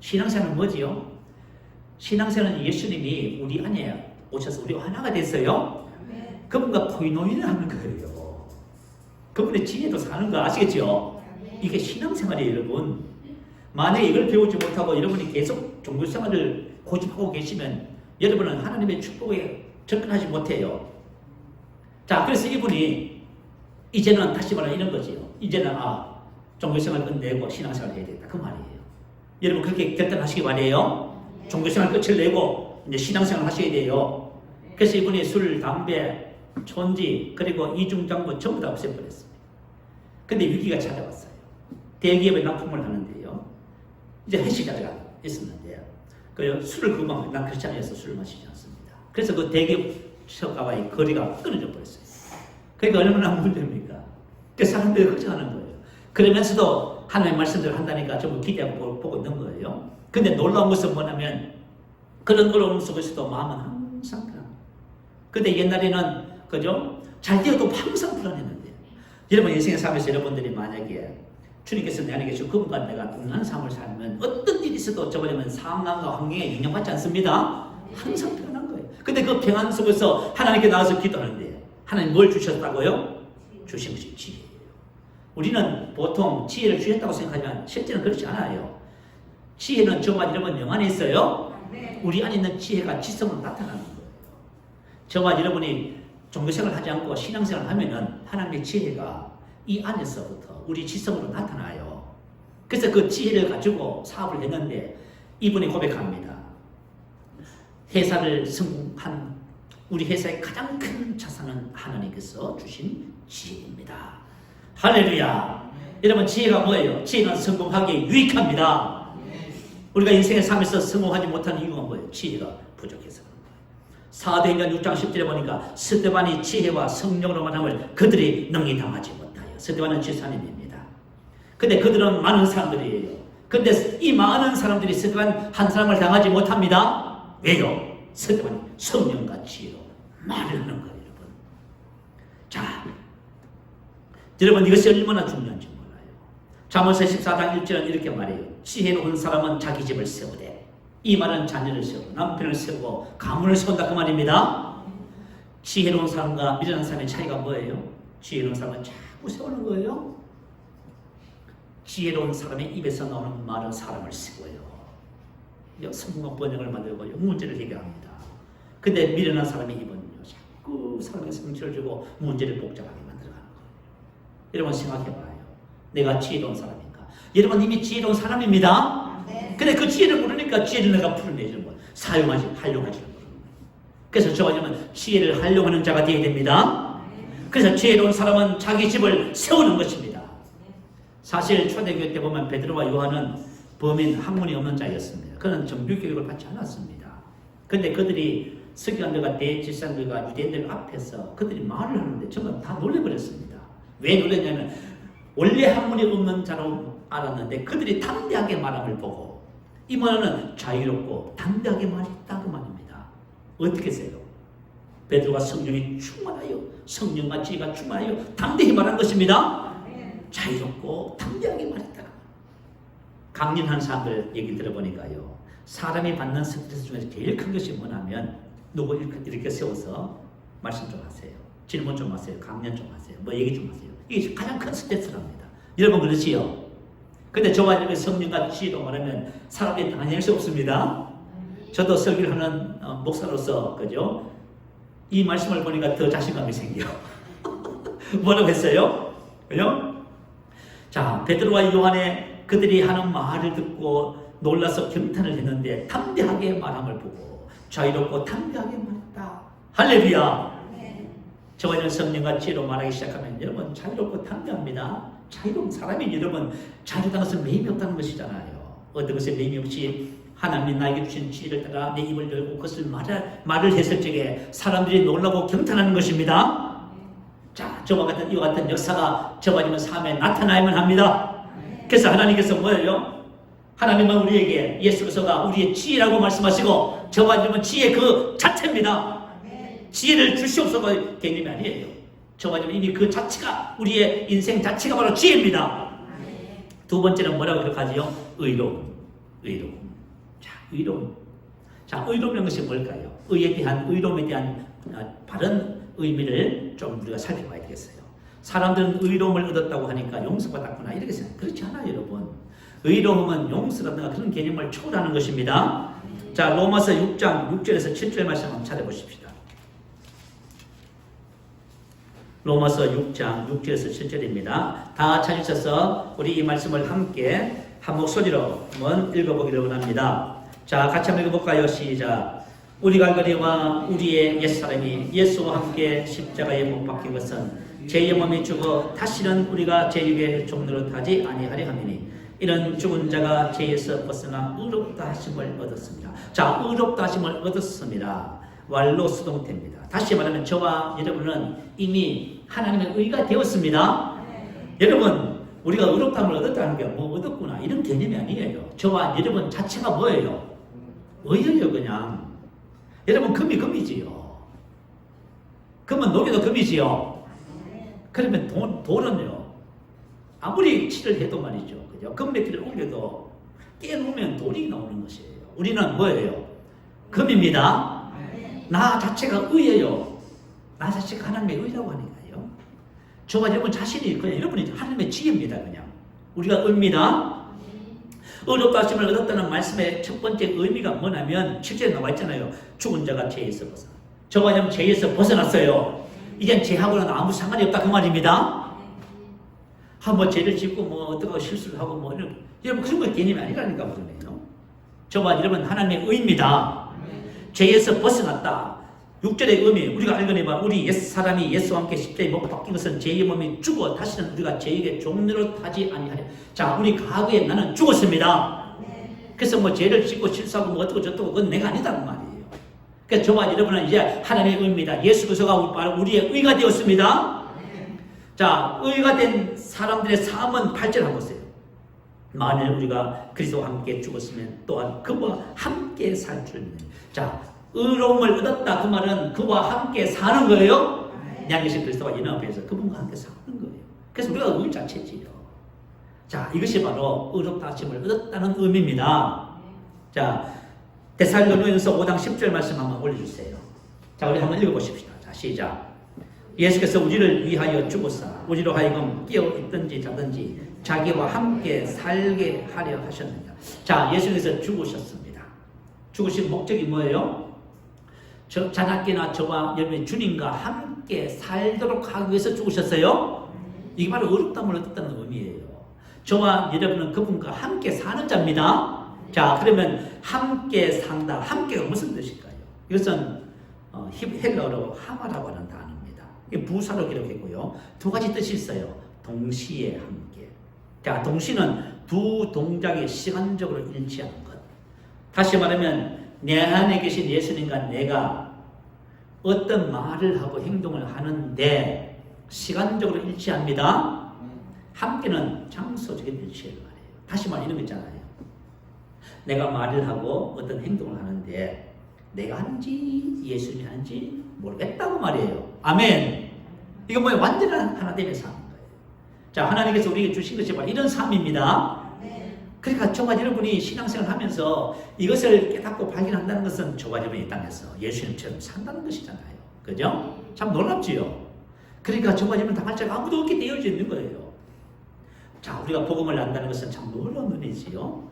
신앙생활은 뭐지요? 신앙생활은 예수님이 우리 안에 오셔서 우리와 하나가 됐어요. 그분과 코이노인을 하는 거예요. 그분의 지혜로 사는 거 아시겠죠? 이게 신앙생활이에요, 여러분. 만약에 이걸 배우지 못하고 여러분이 계속 종교생활을 고집하고 계시면 여러분은 하나님의 축복에 접근하지 못해요. 자, 그래서 이분이 이제는 다시 말하면 이런 거지요. 이제는 종교생활을 끝내고 신앙생활을 해야 되겠다 그 말이에요. 여러분 그렇게 결단하시기 바래요. 종교생활 끝을 내고 이제 신앙생활 하셔야 돼요. 그래서 이분이 술, 담배, 촌지 그리고 이중장부 전부 다 없애버렸습니다. 근데 위기가 찾아왔어요. 대기업에 납품을 하는데요, 이제 해시자가 있었는데 그 술을 그만, 난 크리스찬이어서 술을 마시지 않습니다. 그래서 그 대기업과의 거리가 끊어져 버렸어요. 그러니까 얼마나 문제입니까? 그 사람들이 걱정하는 거예요. 그러면서도 하나님의 말씀대로 한다니까 전부 기대하고 보고 있는 거예요. 근데 놀라운 것은 뭐냐면 그런 어려움 속에서도 마음은 항상 편합니다. 근데 옛날에는 그죠? 잘 되어도 항상 불안했는데, 여러분 인생의 삶에서 여러분들이 만약에 주님께서 내 안에 계시고 그분과 내가 동일한 삶을 살면 어떤 일이 있어도 저버리면 상황과 환경에 영향받지 않습니다. 항상 편한 거예요. 근데 그 평안 속에서 하나님께 나와서 기도하는데 하나님 뭘 주셨다고요? 주신 것이 지혜예요. 우리는 보통 지혜를 주셨다고 생각하지만 실제는 그렇지 않아요. 지혜는 저와 여러분 영 안에 있어요. 우리 안에 있는 지혜가 지성으로 나타나는 거예요. 저와 여러분이 종교생활을 하지 않고 신앙생활을 하면은 하나님의 지혜가 이 안에서부터 우리 지성으로 나타나요. 그래서 그 지혜를 가지고 사업을 했는데 이분이 고백합니다. 회사를 성공한 우리 회사의 가장 큰 자산은 하나님께서 주신 지혜입니다. 할렐루야. 여러분 지혜가 뭐예요? 지혜는 성공하기에 유익합니다. 우리가 인생의 삶에서 성공하지 못하는 이유가 뭐예요? 지혜가 부족해서 그런 거예요. 사도행전 6장 10절에 보니까 스데반이 지혜와 성령으로 만남을 그들이 능히 당하지 못하여. 스데반은 지사님입니다. 근데 그들은 많은 사람들이에요. 근데 이 많은 사람들이 스데반 한 사람을 당하지 못합니다. 왜요? 스데반이 성령과 지혜로 말을 하는 거예요, 여러분. 자, 여러분 이것이 얼마나 중요한지 몰라요. 잠언서 14장 1절은 이렇게 말해요. 지혜로운 사람은 자기 집을 세우되, 이 말은 자녀를 세우고 남편을 세우고 가문을 세운다 그 말입니다. 지혜로운 사람과 미련한 사람의 차이가 뭐예요? 지혜로운 사람은 자꾸 세우는 거예요. 지혜로운 사람의 입에서 나오는 말은 사람을 세워요. 성공 번영을 만들고 문제를 해결합니다. 근데 미련한 사람의 입은요, 자꾸 자꾸 사람에게 상처를 주고 문제를 복잡하게 만들어가는 거예요. 여러분 생각해봐요. 내가 지혜로운 사람인가? 여러분 이미 지혜로운 사람입니다. 근데 그 지혜를 모르니까 지혜를 내가 풀어내주는 거예요. 활용하지는 거예요. 그래서 저와 여러분 지혜를 활용하는 자가 되어야 됩니다. 그래서 지혜로운 사람은 자기 집을 세우는 것입니다. 사실 초대교회 때 보면 베드로와 요한은 범인 학문이 없는 자였습니다. 그는 정규교육을 받지 않았습니다. 근데 그들이 서기관들과 대제사장들과 유대인들 앞에서 그들이 말을 하는데 정말 다 놀래버렸습니다. 왜 놀랐냐면 원래 학문이 없는 자로 알았는데 그들이 담대하게 말함을 보고 이 말은 자유롭고 담대하게 말했다 그 말입니다. 어떻게 세요? 베드로가 성령이 충만하여 성령과 지혜가 충만하여 담대히 말한 것입니다. 자유롭고 담대하게 말했다. 강연한 사람들 얘기 들어보니까요. 사람이 받는 스트레스 중에서 제일 큰 것이 뭐냐면 누구 이렇게 세워서 말씀 좀 하세요. 질문 좀 하세요. 강연 좀 하세요. 뭐 얘기 좀 하세요. 이게 가장 큰 스트레스랍니다. 여러분 그렇지요? 근데 저와 여러분의 성령과 지혜로 말하면 사람들이 당연할 수 없습니다. 저도 설교를 하는 목사로서 그죠? 이 말씀을 보니까 더 자신감이 생겨. 뭐라고 했어요? 그죠? 자, 베드로와 요한의 그들이 하는 말을 듣고 놀라서 경탄을 했는데 담대하게 말함을 보고 자유롭고 담대하게 말했다. 할렐루야. 저와 여러분 성령과 지혜로 말하기 시작하면 여러분 자유롭고 담대합니다. 자유로운 사람이 여러분 자유로운 것은 매임이 없다는 것이잖아요. 어떤 것에 매임이 없이 하나님이 나에게 주신 지혜를 따라 내 입을 열고 그것을 말을 했을 적에 사람들이 놀라고 경탄하는 것입니다. 자, 이와 같은 역사가 저와 여러분 삶에 나타나야만 합니다. 그래서 하나님께서 뭐예요? 하나님은 우리에게 예수 그리스도가 우리의 지혜라고 말씀하시고 저와 여러분 지혜 그 자체입니다. 지혜를 주시옵소서 개념이 아니에요. 저와 여러분 이미 그 자체가 우리의 인생 자체가 바로 지혜입니다. 두 번째는 뭐라고 기록하지요? 의로움. 자, 의로움. 자, 의로움이라는 것이 뭘까요? 의로움에 대한 바른 의미를 좀 우리가 살펴봐야 되겠어요. 사람들은 의로움을 얻었다고 하니까 용서받았구나 이렇게 생각해요. 그렇지 않아요, 여러분. 의로움은 용서라든가 그런 개념을 초월하는 것입니다. 자, 로마서 6장 6절에서 7절 말씀 한번 찾아보십시다. 로마서 6장 6절에서 7절입니다. 다 찾으셔서 우리 이 말씀을 함께 한 목소리로 한번 읽어보기를 원합니다. 자, 같이 한번 읽어볼까요? 시작. 우리 갈거리와 우리의 옛사람이 예수와 함께 십자가에 못 박힌 것은 죄의 몸이 죽어 다시는 우리가 죄의 종로로 타지 아니하려 함이니 이런 죽은 자가 죄에서 벗어나 의롭다 하심을 얻었습니다. 자, 의롭다 하심을 얻었습니다. 왈로 수동태입니다. 다시 말하면 저와 여러분은 이미 하나님의 의가 되었습니다. 여러분 우리가 의롭다함을 얻었다는 게 뭐 얻었구나 이런 개념이 아니에요. 저와 여러분 자체가 뭐예요? 의예요. 그냥 여러분 금이 금이지요. 금은 녹여도 금이지요. 그러면 돌은요 아무리 칠을 해도 말이죠. 그죠? 금 몇 개를 올려도 깨놓으면 돌이 나오는 것이에요. 우리는 뭐예요? 금입니다. 나 자체가 의예요. 나 자체가 하나님의 의라고 하니까요. 저와 여러분 자신이 그냥 여러분이 하나님의 지혜입니다. 그냥 우리가 의입니다. 의롭다 하심을 얻었다는 말씀의 첫 번째 의미가 뭐냐면 7절에 나와 있잖아요. 죽은 자가 죄에서 벗어나. 저와 여러분 죄에서 벗어났어요. 이젠 죄하고는 아무 상관이 없다 그 말입니다. 한번 죄를 짓고 뭐 어떻게 실수를 하고 뭐 이런 여러분 그런 거 개념이 아니라니까 그러네요. 저와 여러분 하나님의 의입니다. 죄에서 벗어났다. 6절의 의미 우리가 알거니와 우리 옛사람이 예수와 함께 십자가에 못 박힌 것은 죄의 몸이 죽어 다시는 우리가 죄에게 종로로 타지 아니하려. 자, 우리 과거에 나는 죽었습니다. 그래서 뭐 죄를 짓고 실수하고 뭐 어떻고 저쩌고 그건 내가 아니다는 말이에요. 그래서 저와 여러분은 이제 하나님의 의입니다. 예수 그리스도가 바로 우리의 의가 되었습니다. 자, 의가 된 사람들의 삶은 8절 한번 보세요. 만일 우리가 그리스도와 함께 죽었으면 또한 그와 함께 살 줄 믿는. 자, 의로움을 얻었다 그 말은 그와 함께 사는 거예요. 양계신 그리스도와 연합해서 그분과 함께 사는 거예요. 그래서 우리가 의 자체지요. 자, 이것이 바로 의롭다 하심을 얻었다는 의미입니다. 자, 데살로니가서 5장 10절 말씀 한번 올려주세요. 자, 우리 한번 읽어보십시다. 자, 시작. 예수께서 우리를 위하여 죽으사 우리로 하여금 깨어있든지 자든지 자기와 함께 살게 하려 하셨느니라. 자, 예수께서 죽으셨습니다. 죽으신 목적이 뭐예요? 자나깨나 저와 여러분이 주님과 함께 살도록 하기 위해서 죽으셨어요. 이게 바로 어렵다물 얻었다는 의미예요. 저와 여러분은 그분과 함께 사는 자입니다. 자, 그러면 함께 산다. 함께가 무슨 뜻일까요? 이것은 헬라어로 하마라고 하는 단어입니다. 이게 부사로 기록했고요. 두 가지 뜻이 있어요. 동시에 함께. 자, 동시는 두 동작이 시간적으로 일치하는 것. 다시 말하면 내 안에 계신 예수님과 내가 어떤 말을 하고 행동을 하는데 시간적으로 일치합니다. 함께는 장소적인 일치를 말해요. 다시 말해 이런 거 있잖아요. 내가 말을 하고 어떤 행동을 하는데 내가 하는지 예수님이 하는지 모르겠다고 말이에요. 아멘. 이거 뭐예요? 완전한 하나됨의 삶인 거예요. 자, 하나님께서 우리에게 주신 것이 바로 이런 삶입니다. 그러니까 저와 여러분이 신앙생활을 하면서 이것을 깨닫고 발견한다는 것은 저와 여러분이 이 땅에서 예수님처럼 산다는 것이잖아요. 그죠? 참 놀랍지요? 그러니까 저와 여러분 당할 자가 아무도 없게 되어져 있는 거예요. 자, 우리가 복음을 안다는 것은 참 놀라운 은혜지요.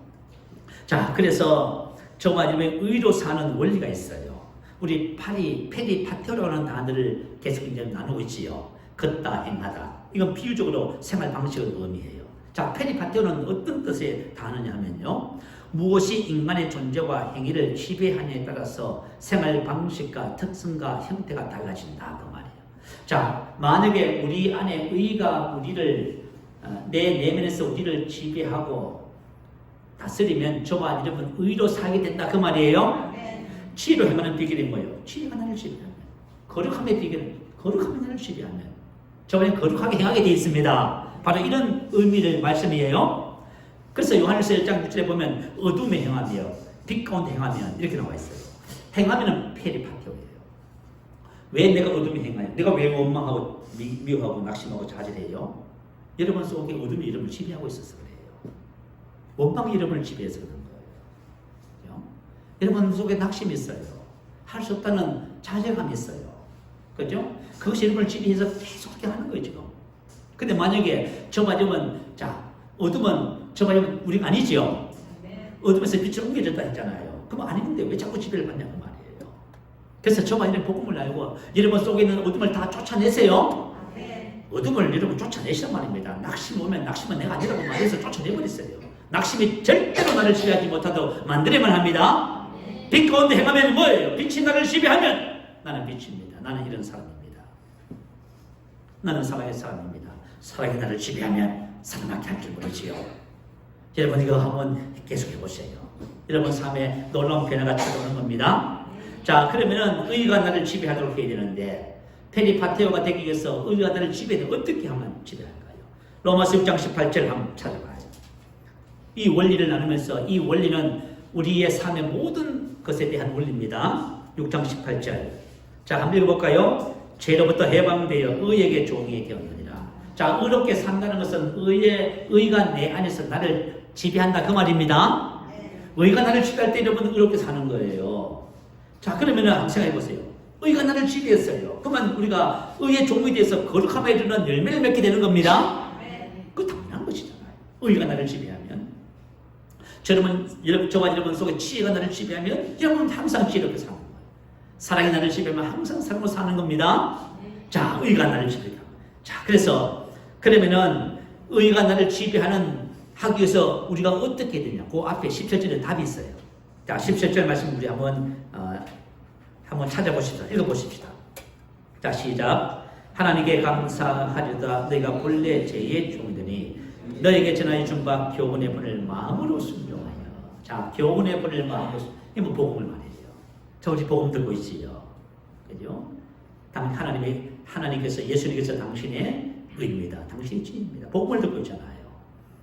자, 그래서 저와 여러분의 의로 사는 원리가 있어요. 우리 페리파테오라고 하는 단어를 계속 이제 나누고 있지요. 걷다, 행하다. 이건 비유적으로 생활 방식을 의미해요. 자, 페리파테오는 어떤 뜻의 단어냐 하면요. 무엇이 인간의 존재와 행위를 지배하냐에 따라서 생활 방식과 특성과 형태가 달라진다 그 말이에요. 자, 만약에 우리 안에 의가 우리를 내 내면에서 우리를 지배하고 다스리면 저와 여러분 의로 살게 된다 그 말이에요. 치로 행하는 비결이 뭐예요? 치가 나를 지배하면 거룩함의 비결은 거룩함의 나를 지배하면 저와 거룩하게 행하게 되어 있습니다. 바로 이런 의미를 말씀이에요. 그래서 요한일서 1장 6절에 보면 어둠에 행하며 빛 가운데 행하면 이렇게 나와 있어요. 행하면은 페리파테오예요. 왜 내가 어둠에 행하냐? 내가 왜 원망하고 미워하고 낙심하고 좌절해요? 여러분 속에 어둠이 여러분을 지배하고 있어서 그래요. 원망이 여러분을 지배해서 그런 거예요. 여러분 속에 낙심이 있어요. 할 수 없다는 좌절감이 있어요. 그죠? 그것이 여러분을 지배해서 계속 그렇게 하는 거예요 지금. 근데 만약에 저와 여러분, 자, 어둠은 저와 여러분 우리가 아니지요. 어둠에서 빛을 옮겨졌다 했잖아요. 그럼 아닌데 왜 자꾸 지배를 받냐고 말이에요. 그래서 저와 여러분 복음을 알고 여러분 속에 있는 어둠을 다 쫓아내세요. 어둠을 여러분 쫓아내시란 말입니다. 낙심 오면 낙심은 내가 아니라고 말해서 쫓아내버리세요. 낙심이 절대로 나를 지배하지 못하도록 만들어야만 합니다. 빛 가운데 행하면 뭐예요? 빛이 나를 지배하면 나는 빛입니다. 나는 이런 사람입니다. 나는 사랑의 사람입니다. 사랑이 나를 지배하면 사랑하게 할 줄 모르지요. 여러분 이거 한번 계속해 보세요. 여러분 삶에 놀라운 변화가 찾아오는 겁니다. 자, 그러면은 의가 나를 지배하도록 해야 되는데 페리파테오가 되기 위해서 의가 나를 지배하도록 어떻게 하면 지배할까요? 로마서 6장 18절 한번 찾아봐요. 이 원리를 나누면서 이 원리는 우리의 삶의 모든 것에 대한 원리입니다. 6장 18절. 자, 한번 읽어볼까요? 죄로부터 해방되어 의에게 종이 되었느니라. 자, 의롭게 산다는 것은 의가 내 안에서 나를 지배한다 그 말입니다. 의가 나를 지배할 때 여러분 의롭게 사는 거예요. 자, 그러면 한번 생각해 보세요. 의가 나를 지배했어요. 그러면 우리가 의의 종이 돼서 거룩함에 이르는 열매를 맺게 되는 겁니다. 그거 당연한 것이잖아요. 의가 나를 지배하면. 저와 여러분 속에 지혜가 나를 지배하면 여러분 항상 지혜롭게 사는 거예요. 사랑이 나를 지배하면 항상 사랑으로 사는 겁니다. 자, 의가 나를 지배하고. 자, 그러면은 의가 나를 지배하는 하기 위해서 우리가 어떻게 해야 되냐? 그 앞에 17절에 답이 있어요. 자, 17절 말씀 우리 한번 찾아보십시다. 읽어보십시다. 자, 시작. 하나님께 감사하리다. 너희가 본래 죄의 종이더니 너에게 전하여 준 바 교훈의 본을 마음으로 순종하여. 자, 교훈의 본을 마음으로 이건 복음을 말해요. 저 우리 복음 듣고 있지요. 그죠? 하나님께서 예수님께서 당신의 의입니다. 당신의 주입니다. 복음을 듣고 있잖아요.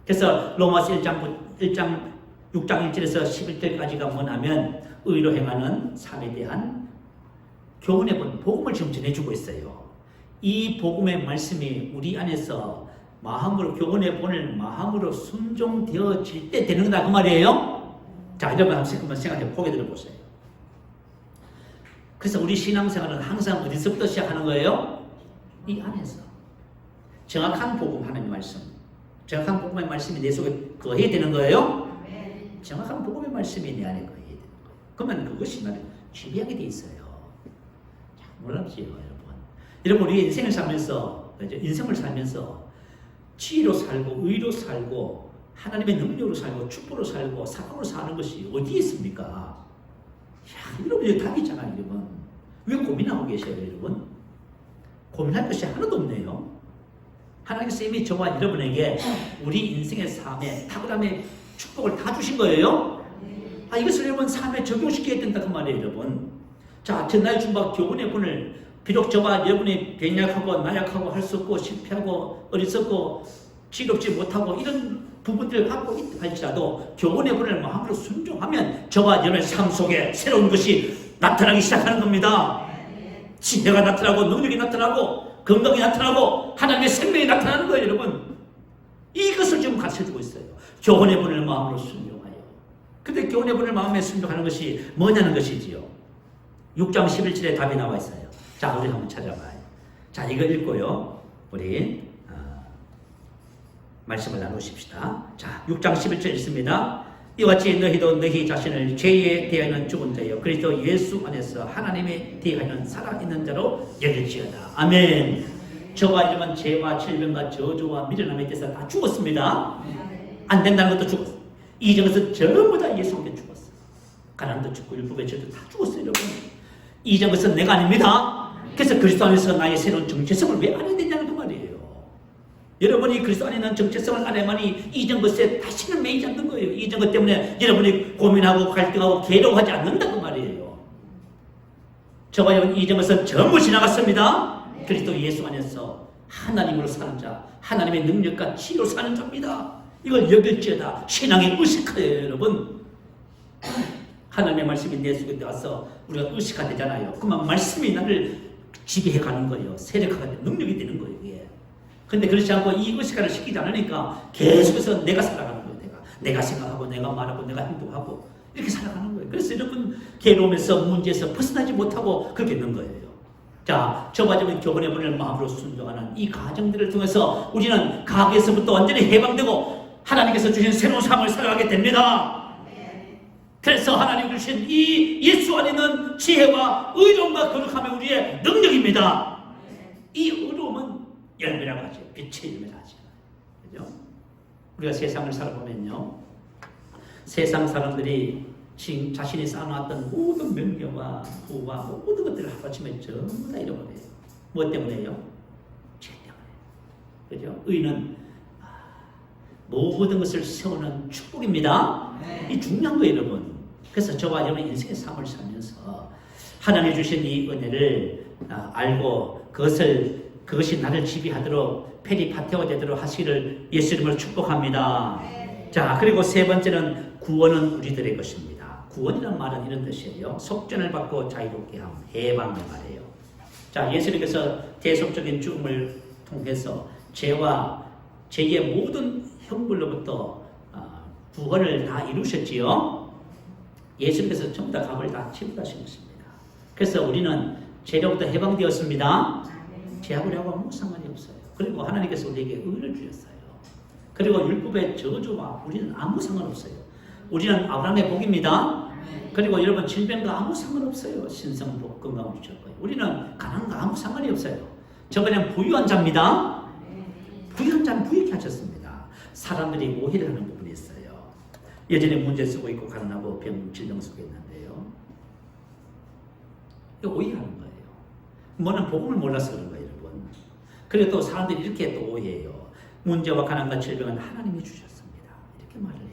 그래서 로마서 6장 1절에서 11절까지가 뭐냐면 의로 행하는 삶에 대한 교훈의 본, 복음을 지금 전해주고 있어요. 이 복음의 말씀이 우리 안에서 마음으로 교훈의 본을 마음으로 순종되어질 때 되는 거다 그 말이에요. 자, 여러분 한번 생각해 보게 들어보세요. 그래서 우리 신앙생활은 항상 어디서부터 시작하는 거예요? 이 안에서. 정확한 복음 하나님의 말씀. 정확한 복음의 말씀이 내 속에 거해야 되는 거예요? 정확한 복음의 말씀이 내 안에 거해야 되는 거예요. 그러면 그것이 나를 지배하게 돼 있어요. 몰랐지요, 여러분. 여러분, 우리 인생을 살면서, 인생을 살면서 지혜로 살고, 의로 살고, 하나님의 능력으로 살고, 축복으로 살고, 사랑으로 사는 것이 어디에 있습니까? 야, 여러분, 여기 답이 있잖아요, 여러분. 왜 고민하고 계셔요, 여러분? 고민할 것이 하나도 없네요. 하나님께서 이미 저와 여러분에게 우리 인생의 삶에 탁월함의 축복을 다 주신 거예요. 이것을 여러분 삶에 적용시켜야 된다 그 말이에요, 여러분. 자, 전날 준바 교훈의 분을 비록 저와 여러분이 병약하고 나약하고 할 수 없고 실패하고 어리석고 지롭지 못하고 이런 부분들을 갖고 있다 할지라도 교훈의 분을 마음으로 순종하면 저와 여러분의 삶 속에 새로운 것이 나타나기 시작하는 겁니다. 지혜가 나타나고 능력이 나타나고 건강이 나타나고 하나님의 생명이 나타나는 거예요, 여러분. 이것을 지금 가르쳐주고 있어요. 교훈의 분을 마음으로 순종하여. 근데 교훈의 분을 마음에 순종하는 것이 뭐냐는 것이지요. 6장 11절에 답이 나와 있어요. 자, 우리 한번 찾아봐요. 자, 이거 읽고요. 우리 말씀을 나누십시다. 자, 6장 11절 있습니다. 이와 같이 너희도 너희 자신을 죄에 대하여는 죽은 자여 그리스도 예수 안에서 하나님에 대하여는 살아있는 자로 여길지어다. 아멘. 저와 여러분 죄와 질병과 저주와 미련함에 대해서 다 죽었습니다. 안 된다는 것도 죽었어. 이전에서 전부 다 예수 함께 죽었어. 가난도 죽고 율법의 죄도 다 죽었어요, 여러분. 이전 것은 내가 아닙니다. 그래서 그리스도 안에서 나의 새로운 정체성을 왜 안 해야 되냐는 그 말이에요. 여러분이 그리스도 안에 있는 정체성을 알아야만이 이전 것에 다시는 매이지 않는 거예요. 이전 것 때문에 여러분이 고민하고 갈등하고 괴로워하지 않는다고 말이에요. 저와 여러분 이전 것은 전부 지나갔습니다. 그리스도 예수 안에서 하나님으로 사는 자, 하나님의 능력과 치유로 사는 자입니다. 이걸 여길지어다. 신앙의 의식하여요, 여러분. 하나님의 말씀이 내 속에 들어와서 우리가 의식화 되잖아요. 그러면 말씀이 나를 지배해가는 거예요. 세력화가 되는 능력이 되는 거예요, 이게. 근데 그렇지 않고 이 의식화를 시키지 않으니까 계속해서 내가 살아가는 거예요. 내가 생각하고 내가 말하고 내가 행동하고 이렇게 살아가는 거예요. 그래서 여러분 괴로움에서 문제에서 벗어나지 못하고 그렇게 있는 거예요. 자, 저와 여러분 교훈의 분을 마음으로 순종하는 이 과정들을 통해서 우리는 가게에서부터 완전히 해방되고 하나님께서 주신 새로운 삶을 살아가게 됩니다. 그래서 하나님 주신 이 예수 안에 있는 지혜와 의로움과 거룩함이 우리의 능력입니다. 이 의로움은 열매라고 하죠. 빛의 열매라 하죠. 그죠? 우리가 세상을 살아보면요. 세상 사람들이 지금 자신이 쌓아놨던 모든 명예와 부와 모든 것들을 하루아침에 전부 다 잃어버려요. 뭐 때문에요? 죄 때문에. 그죠? 의는 모든 것을 세우는 축복입니다. 이 중요한 거예요, 여러분. 그래서 저와 여러분 인생의 삶을 살면서 하나님이 주신 이 은혜를 알고 그것이 나를 지배하도록 페리파테오 되도록 하시기를 예수 이름으로 축복합니다. 자, 그리고 세 번째는 구원은 우리들의 것입니다. 구원이란 말은 이런 뜻이에요. 속전을 받고 자유롭게 함, 해방을 말해요. 자, 예수님께서 대속적인 죽음을 통해서 죄와 죄의 모든 형벌로부터 구원을 다 이루셨지요. 예수님께서 전부 다 값을 다 치르신 것입니다. 그래서 우리는 죄로부터 해방되었습니다. 죄하고 아무 상관이 없어요. 그리고 하나님께서 우리에게 의를 주셨어요. 그리고 율법의 저주와 우리는 아무 상관없어요. 우리는 아브라함의 복입니다. 그리고 여러분 질병과 아무 상관없어요. 신성복 건강을 주셨고요. 우리는 가난과 아무 상관이 없어요. 저번엔 부유한 자입니다. 부유한 자는 부유하게 하셨습니다. 사람들이 오해를 하는 부분이 있어요. 여전히 문제 쓰고 있고 가난하고 질병 속에 있는데요. 이거 오해하는 거예요. 뭐는 복음을 몰라서 그런 거예요, 여러분. 그리고 또 사람들이 이렇게 또 오해해요. 문제와 가난과 질병은 하나님이 주셨습니다. 이렇게 말을 해요.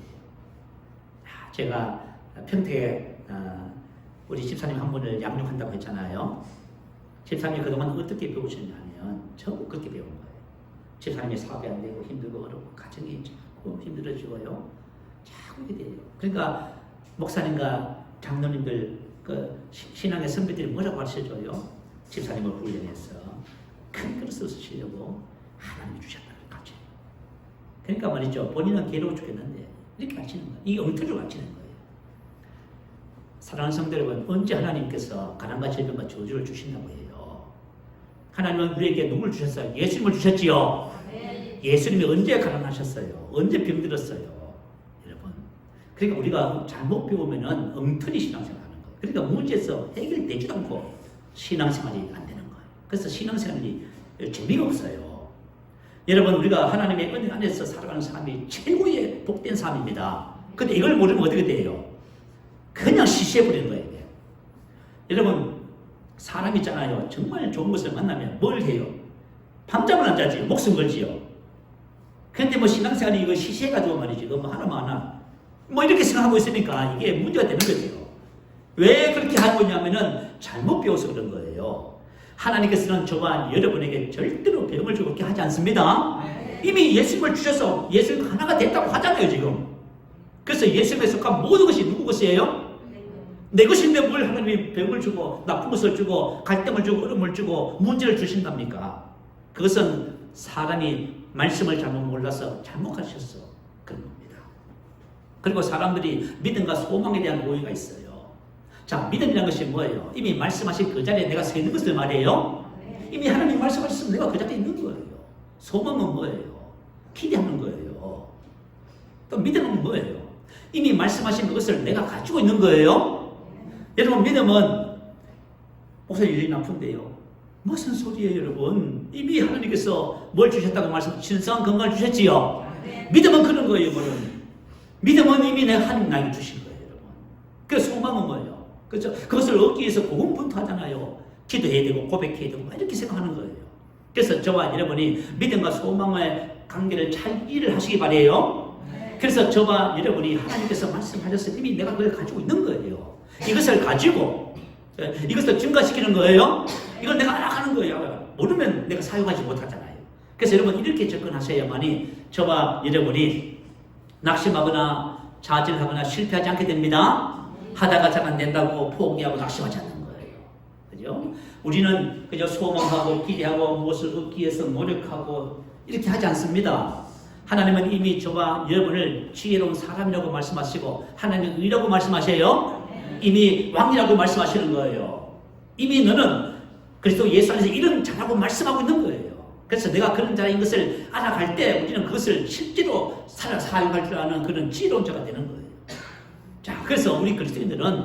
제가 평택에 우리 집사님 한 분을 양육한다고 했잖아요. 집사님이 그동안 어떻게 배우셨냐면 전부 그렇게 배운 거예요. 집사님이 사업이 안 되고 힘들고 어렵고 가정이 자꾸 힘들어지고요. 자꾸 이렇게 돼요. 그러니까 목사님과 장로님들 그 신앙의 선배들이 뭐라고 가르쳐줘요? 집사님을 훈련해서 큰 그릇을 쓰시려고 하나님이 주셨다는 거죠. 그러니까 말이죠. 본인은 괴로워 죽겠는데 이렇게 가르치는 거예요. 이 엉터리로 가르치는 거예요. 사랑하는 성도 여러분, 언제 하나님께서 가난과 질병과 저주를 주신다고 해요? 하나님은 우리에게 누굴 주셨어요? 예수님을 주셨지요. 예수님이 언제 가난하셨어요? 언제 병들었어요? 여러분. 그러니까 우리가 잘못 배우면은 엉터리 신앙생활 하는 거예요. 그러니까 문제에서 해결되지도 않고 신앙생활이 안 되는 거예요. 그래서 신앙생활이 재미가 없어요. 여러분, 우리가 하나님의 은혜 안에서 살아가는 삶이 최고의 복된 삶입니다. 근데 이걸 모르면 어떻게 돼요? 그냥 시시해버리는 거예요. 여러분, 사람 있잖아요. 정말 좋은 것을 만나면 뭘 해요? 밤잠을 안 자지, 목숨 걸지요. 근데 뭐 신앙생활이 이거 시시해가지고 말이지, 이거 뭐 하나 뭐 이렇게 생각하고 있으니까 이게 문제가 되는 거죠. 왜 그렇게 하고 있냐면은 잘못 배워서 그런 거예요. 하나님께서는 저와 여러분에게 절대로 병을 주게 하지 않습니다. 이미 예수님을 주셔서 예수님 하나가 됐다고 하잖아요, 지금. 그래서 예수님에 속한 모든 것이 누구 것이에요? 내 것인데 뭘 하나님이 병을 주고 나쁜 것을 주고 갈등을 주고 어려움을 주고 문제를 주신답니까? 그것은 사람이 말씀을 잘못 몰라서 잘못 가르쳤어. 그런 겁니다. 그리고 사람들이 믿음과 소망에 대한 오해가 있어요. 자, 믿음이라는 것이 뭐예요? 이미 말씀하신 그 자리에 내가 서 있는 것을 말이에요. 이미 하나님 말씀하셨으면 내가 그 자리에 있는 거예요. 소망은 뭐예요? 기대하는 거예요. 또 믿음은 뭐예요? 이미 말씀하신 그것을 내가 가지고 있는 거예요. 여러분, 믿음은 목사님 일이 나쁜데요. 무슨 소리예요, 여러분? 이미 하나님께서 뭘 주셨다고 말씀, 신성한 건강을 주셨지요. 믿음은 그런 거예요, 여러분. 믿음은 이미 내가 하나님 나에게 주신 거예요, 여러분. 그 소망은 뭐예요? 그렇죠? 그것을 얻기 위해서 고군분투하잖아요. 기도해야 되고 고백해야 되고 이렇게 생각하는 거예요. 그래서 저와 여러분이 믿음과 소망의 관계를 잘 이해를 하시기 바래요. 그래서 저와 여러분이 하나님께서 말씀하셨을 이미 내가 그걸 가지고 있는 거예요. 이것을 가지고 이것을 증가시키는 거예요. 이걸 내가 알아가는 거예요. 모르면 내가 사용하지 못하잖아요. 그래서 여러분 이렇게 접근하셔야만이 저와 여러분이 낙심하거나 좌절하거나 실패하지 않게 됩니다. 하다가 잘 안 된다고 포기하고 낙심하지 않는 거예요. 그죠? 우리는 그저 소망하고 기대하고 무엇을 얻기 위해서 노력하고 이렇게 하지 않습니다. 하나님은 이미 저와 여러분을 지혜로운 사람이라고 말씀하시고 하나님은 의라고 말씀하셔요. 이미 왕이라고 말씀하시는 거예요. 이미 너는 그리스도 예수 안에서 이런 자라고 말씀하고 있는 거예요. 그래서 내가 그런 자인 것을 알아갈 때 우리는 그것을 실제로 사용할 줄 아는 그런 지혜로운 자가 되는 거예요. 자, 그래서 우리 그리스도인들은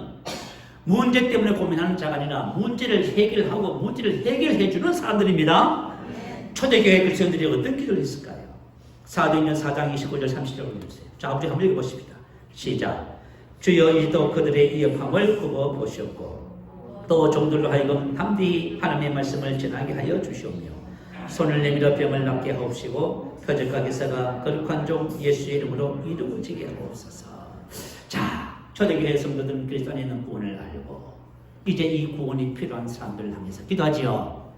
문제 때문에 고민하는 자가 아니라 문제를 해결하고 문제를 해결해주는 사람들입니다. 초대교회 그리스도인들이 어떤 기도를 했을까요? 사도행전 4장 29절 30절 올려주세요. 자, 우리 한번 읽어보십니다. 시작. 주여 이도 그들의 위협함을 굽어 보시옵고 또 종들로 하여금 담대히 하나님의 말씀을 전하게 하여 주시오며 손을 내밀어 병을 낫게 하옵시고 표적과 기사가 거룩한 종 예수의 이름으로 이루어지게 하옵소서. 자, 초대교회 성도들은 그리스도 안에 있는 구원을 알고 이제 이 구원이 필요한 사람들을 향해서 기도하지요.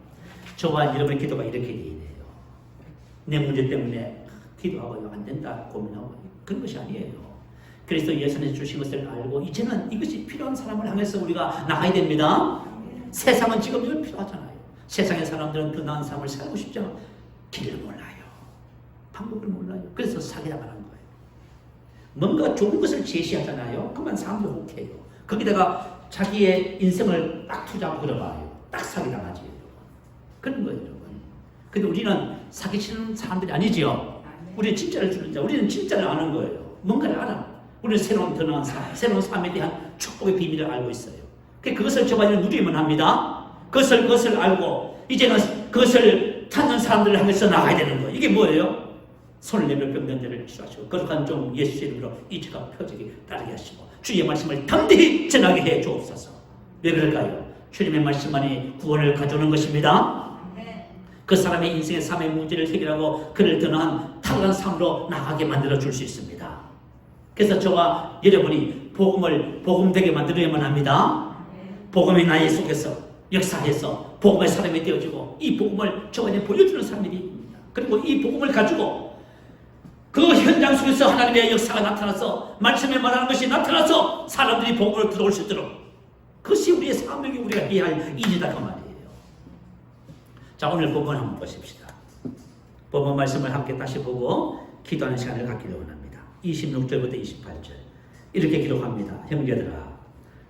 저와 여러분의 기도가 이렇게 돼야 돼요. 내 문제 때문에 기도하고 안 된다 고민하고 그런 것이 아니에요. 그리스도 예수 안에서 주신 것을 알고 이제는 이것이 필요한 사람을 향해서 우리가 나가야 됩니다. 세상은 지금 이걸 필요하잖아요. 세상의 사람들은 더 나은 삶을 살고 싶죠. 길을 몰라요. 방법을 몰라요. 그래서 사기당하는 거예요. 뭔가 좋은 것을 제시하잖아요. 그만 사람들 혹해요. 거기다가 자기의 인생을 딱 투자하고 들어가요. 딱 사기당하지. 그런 거예요, 여러분. 근데 우리는 사기치는 사람들이 아니지요. 우리는 진짜를 주는 자, 우리는 진짜를 아는 거예요. 뭔가를 알아. 우리는 새로운 더 나은 삶, 새로운 삶에 대한 축복의 비밀을 알고 있어요. 그것을 저가 누리면 합니다. 그것을 알고 이제는 그것을 찾는 사람들을 향해서 나가야 되는 거예요. 이게 뭐예요? 손을 내밀어 병든 자를 치료하시고 거룩한 종 예수의 이름으로 이처가 표적이 따르게 하시고 주의 말씀을 담대히 전하게 해 주옵소서. 왜 그럴까요? 주님의 말씀만이 구원을 가져오는 것입니다. 그 사람의 인생의 삶의 문제를 해결하고 그를 더 나은 탁월한 삶으로 나가게 만들어 줄 수 있습니다. 그래서 저와 여러분이 복음되게 만들어야만 합니다. 복음이 나의 속에서 역사해서 복음의 사람이 되어지고 이 복음을 저에게 보여주는 사람입니다. 그리고 이 복음을 가지고 그 현장 속에서 하나님의 역사가 나타나서 말씀에 말하는 것이 나타나서 사람들이 복음으로 들어올 수 있도록 그것이 우리의 사명이 우리가 해야 할 일이다 그 말이에요. 자, 오늘 본문 한번 보십시다. 본문 말씀을 함께 다시 보고 기도하는 시간을 갖기를 원합니다. 26절부터 28절 이렇게 기록합니다. 형제들아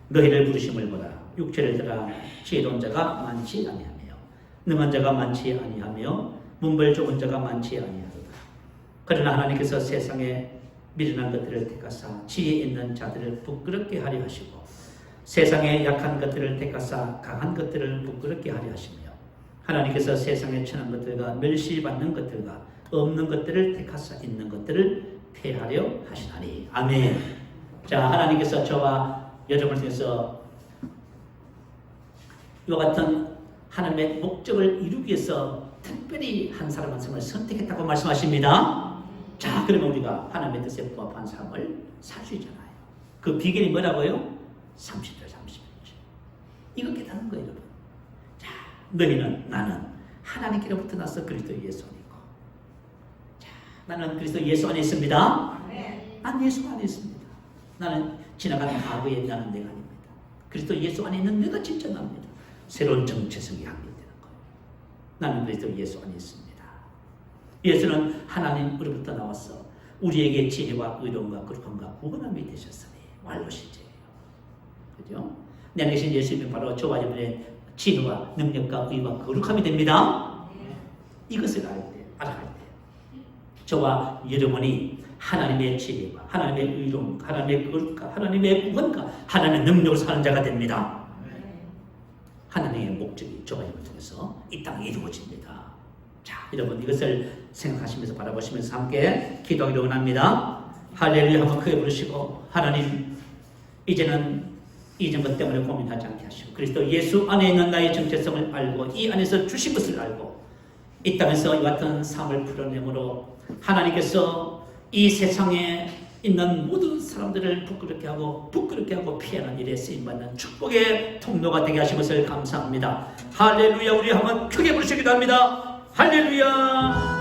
너희를 부르심을 보라. 육체를 들아 지혜로운 자가 많지 아니하며 능한 자가 많지 아니하며 문벌 좋은 자가 많지 아니하도다. 그러나 하나님께서 세상에 미련한 것들을 택하사 지혜 있는 자들을 부끄럽게 하려 하시고 세상의 약한 것들을 택하사 강한 것들을 부끄럽게 하려 하시며 하나님께서 세상에 천한 것들과 멸시받는 것들과 없는 것들을 택하사 있는 것들을 폐하려 하시나니. 아멘. 자, 하나님께서 저와 여러분을 통해서 이와 같은 하나님의 목적을 이루기 위해서 특별히 한 사람 한 사람을 선택했다고 말씀하십니다. 자, 그러면 우리가 하나님의 뜻에 부합한 삶을 살 수 있잖아요. 그 비결이 뭐라고요? 30절 31절. 이거 깨닫는 거예요, 여러분. 자, 너희는 나는 하나님께로부터 나서 그리스도 예수 안에 있고. 자, 나는 그리스도 예수 안에 있습니다. 난 예수 안에 있습니다. 나는 지나간 과거의 나는 내가 아닙니다. 그리스도 예수 안에 있는 내가 진짜 납니다. 새로운 정체성이 확립되는 거예요. 나는 그리스도 예수 안에 있습니다. 예수는 하나님으로부터 나와서 우리에게 지혜와 의로움과 거룩함과 구원함이 되셨으니 완료시제예요. 그죠? 내 안에 계신 예수님이 바로 저와 여러분의 지혜와 능력과 의와 거룩함이 됩니다. 이것을 알아갈 때 저와 여러분이 하나님의 지혜와 하나님의 의로움, 하나님의 거룩함, 하나님의 구원과 하나님의 능력을 사는 자가 됩니다. 하나님의 목적이 저와 여러분을 통해서 이 땅에 이루어집니다. 자, 여러분 이것을 생각하시면서 바라보시면서 함께 기도하기를 원합니다. 할렐루야 한번 크게 부르시고, 하나님 이제는 이전 것 때문에 고민하지 않게 하시고 그리스도 예수 안에 있는 나의 정체성을 알고 이 안에서 주신 것을 알고 이 땅에서 이 같은 삶을 풀어내므로 하나님께서 이 세상에 있는 모든 사람들을 부끄럽게 하고 피하는 일에 쓰임받는 축복의 통로가 되게 하신 것을 감사합니다. 할렐루야. 우리 한번 크게 부르시기도 합니다. 할렐루야.